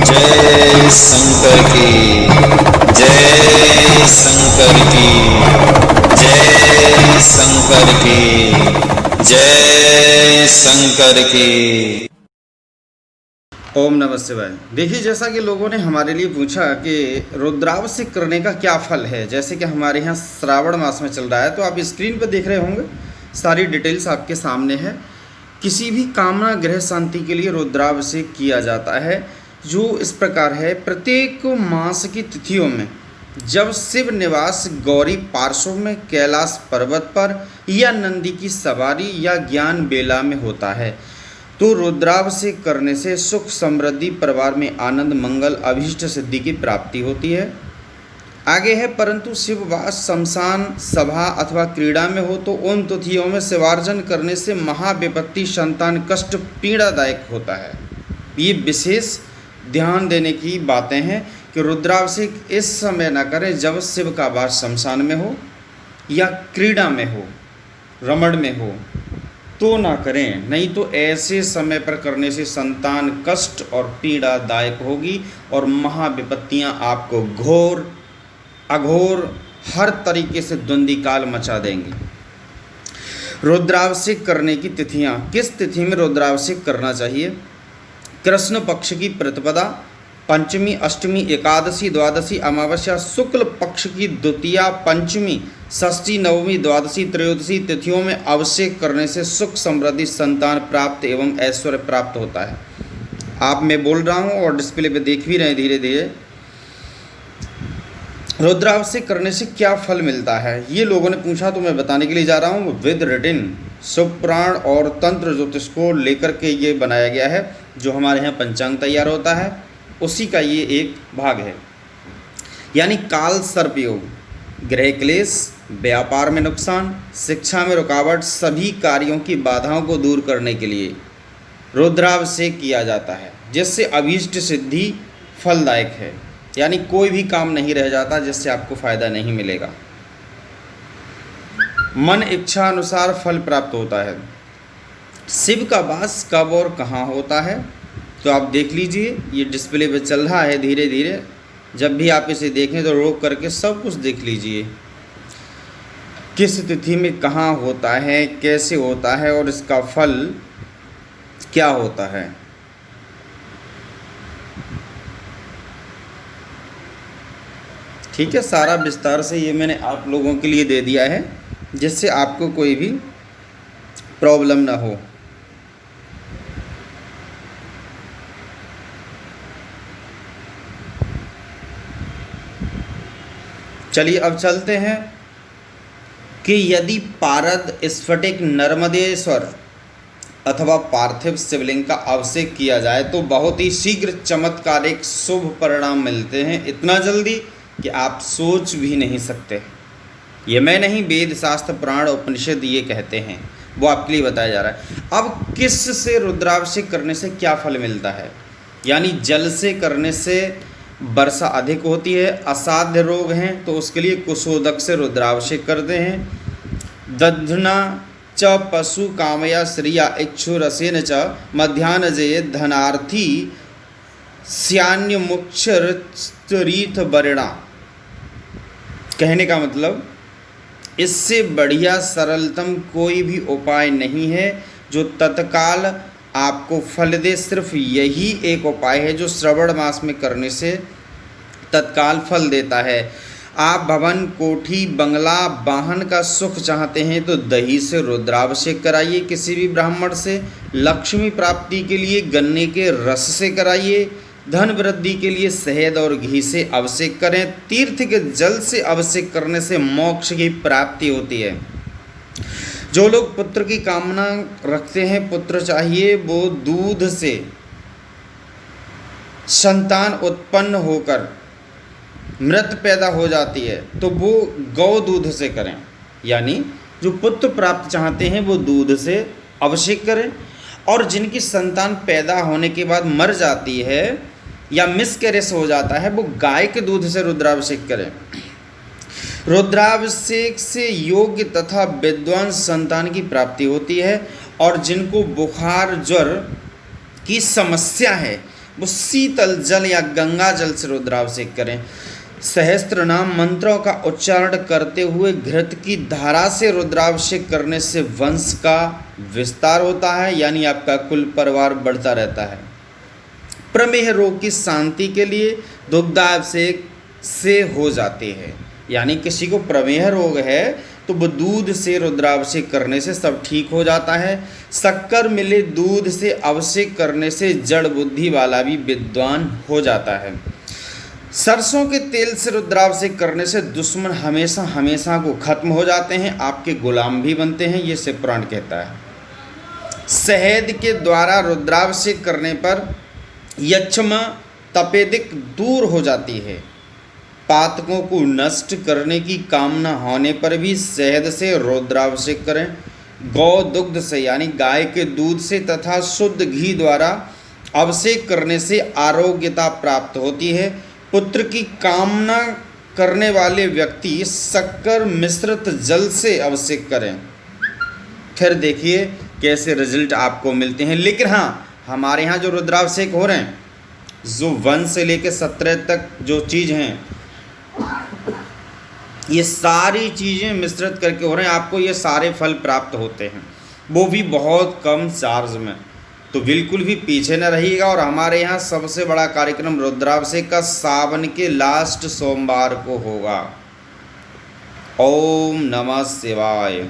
जय शंकर की जय शंकर की जय शंकर की जय शंकर की। ओम नमः शिवाय। देखिए, जैसा कि लोगों ने हमारे लिए पूछा कि रुद्राभिषेक करने का क्या फल है, जैसे कि हमारे यहाँ श्रावण मास में चल रहा है, तो आप स्क्रीन पर देख रहे होंगे, सारी डिटेल्स आपके सामने है। किसी भी कामना ग्रह शांति के लिए रुद्राभिषेक किया जाता है, जो इस प्रकार है। प्रत्येक मास की तिथियों में जब शिव निवास गौरी पार्श्व में कैलाश पर्वत पर या नंदी की सवारी या ज्ञान बेला में होता है, तो रुद्राभिषेक करने से सुख समृद्धि, परिवार में आनंद, मंगल, अभीष्ट सिद्धि की प्राप्ति होती है। आगे है, परंतु शिववास शमशान सभा अथवा क्रीड़ा में हो तो उन तिथियों में शिवार्जन करने से महाविपत्ति, संतान कष्ट, पीड़ादायक होता है। ये विशेष ध्यान देने की बातें हैं कि रुद्राभिषेक इस समय न करें जब शिव का वास शमशान में हो या क्रीड़ा में हो, रमण में हो, तो ना करें। नहीं तो ऐसे समय पर करने से संतान कष्ट और पीड़ादायक होगी और महाविपत्तियां आपको घोर अघोर हर तरीके से द्वंद्विकाल मचा देंगी। रुद्राभिषेक करने की तिथियां, किस तिथि में रुद्राभिषेक करना चाहिए? कृष्ण पक्ष की प्रतिपदा, पंचमी, अष्टमी, एकादशी, द्वादशी, अमावस्या, शुक्ल पक्ष की द्वितीया, पंचमी, षष्ठी, नवमी, द्वादशी, त्रयोदशी तिथियों में अभिषेक करने से सुख समृद्धि, संतान प्राप्त एवं ऐश्वर्य प्राप्त होता है। आप मैं बोल रहा हूँ और डिस्प्ले पे देख भी रहे हैं धीरे धीरे। रुद्राभिषेक करने से क्या फल मिलता है, ये लोगों ने पूछा, तो मैं बताने के लिए जा रहा हूँ। विद रिटिन शिव पुराण और तंत्र ज्योतिष को लेकर के ये बनाया गया है। जो हमारे यहाँ पंचांग तैयार होता है उसी का ये एक भाग है। यानी काल सर्प योग, ग्रह क्लेश, व्यापार में नुकसान, शिक्षा में रुकावट, सभी कार्यों की बाधाओं को दूर करने के लिए रुद्राभिषेक किया जाता है, जिससे अभीष्ट सिद्धि फलदायक है। यानी कोई भी काम नहीं रह जाता जिससे आपको फायदा नहीं मिलेगा। मन इच्छा अनुसार फल प्राप्त होता है। शिव का वास कब और कहाँ होता है, तो आप देख लीजिए, ये डिस्प्ले पे चल रहा है धीरे धीरे। जब भी आप इसे देखें तो रोक करके सब कुछ देख लीजिए, किस तिथि में कहाँ होता है, कैसे होता है और इसका फल क्या होता है। ठीक है, सारा विस्तार से ये मैंने आप लोगों के लिए दे दिया है, जिससे आपको कोई भी प्रॉब्लम ना हो। चलिए अब चलते हैं कि यदि पारद स्फटिक नर्मदेश्वर अथवा पार्थिव शिवलिंग का अभिषेक किया जाए तो बहुत ही शीघ्र चमत्कारिक शुभ परिणाम मिलते हैं, इतना जल्दी कि आप सोच भी नहीं सकते। ये मैं नहीं, वेद शास्त्र पुराण उपनिषद ये कहते हैं, वो आपके लिए बताया जा रहा है। अब किस से रुद्राभिषेक करने से क्या फल मिलता है? यानी जल से करने से वर्षा अधिक होती है, असाध्य रोग हैं तो उसके लिए कुशोदक से रुद्राभिषेक करते हैं। दध्ना च पशु कामया श्रिया इक्षुरसेन च मध्यान्हजे धनार्थी स्यान्यमुक्षरीथ वरिणा। कहने का मतलब, इससे बढ़िया सरलतम कोई भी उपाय नहीं है जो तत्काल आपको फल दे। सिर्फ यही एक उपाय है जो श्रवण मास में करने से तत्काल फल देता है। आप भवन, कोठी, बंगला, वाहन का सुख चाहते हैं तो दही से रुद्राभिषेक कराइए किसी भी ब्राह्मण से। लक्ष्मी प्राप्ति के लिए गन्ने के रस से कराइए। धन वृद्धि के लिए शहद और घी से अभिषेक करें। तीर्थ के जल से अभिषेक करने से मोक्ष की प्राप्ति होती है। जो लोग पुत्र की कामना रखते हैं, पुत्र चाहिए, वो दूध से संतान उत्पन्न होकर मृत पैदा हो जाती है तो वो गौ दूध से करें। यानी जो पुत्र प्राप्त चाहते हैं वो दूध से अभिषेक करें। और जिनकी संतान पैदा होने के बाद मर जाती है या मिसकैरेज हो जाता है, वो गाय के दूध से रुद्राभिषेक करें। रुद्राभिषेक से योग्य तथा विद्वान संतान की प्राप्ति होती है। और जिनको बुखार ज्वर की समस्या है वो शीतल जल या गंगा जल से रुद्राभिषेक करें। सहस्त्र नाम मंत्रों का उच्चारण करते हुए घृत की धारा से रुद्राभिषेक करने से वंश का विस्तार होता है, यानी आपका कुल परिवार बढ़ता रहता है। प्रमेह रोग की शांति के लिए दुग्धाभिषेक से हो जाते हैं, यानी किसी को प्रमेह रोग है तो वो दूध से रुद्राभिषेक करने से सब ठीक हो जाता है। शक्कर मिले दूध से अभिषेक करने से जड़ बुद्धि वाला भी विद्वान हो जाता है। सरसों के तेल से रुद्राभिषेक करने से दुश्मन हमेशा हमेशा को खत्म हो जाते हैं, आपके गुलाम भी बनते हैं, ये शिव पुराण कहता है। शहद के द्वारा रुद्राभिषेक करने पर यक्षमा तपेदिक दूर हो जाती है। पातकों को नष्ट करने की कामना होने पर भी शहद से रुद्राभिषेक करें। गौ दुग्ध से यानी गाय के दूध से तथा शुद्ध घी द्वारा अभिषेक करने से आरोग्यता प्राप्त होती है। पुत्र की कामना करने वाले व्यक्ति शक्कर मिश्रित जल से अभिषेक करें, फिर देखिए कैसे रिजल्ट आपको मिलते हैं। लेकिन हाँ, हमारे यहाँ जो रुद्राभिषेक हो रहे हैं, जो 1 से लेकर 17 तक जो चीज़ हैं, ये सारी चीज़ें मिश्रित करके हो रहे हैं, आपको ये सारे फल प्राप्त होते हैं, वो भी बहुत कम चार्ज में। तो बिल्कुल भी पीछे न रहिएगा। और हमारे यहाँ सबसे बड़ा कार्यक्रम रुद्राभिषेक का सावन के लास्ट सोमवार को होगा। ओम नमः शिवाय।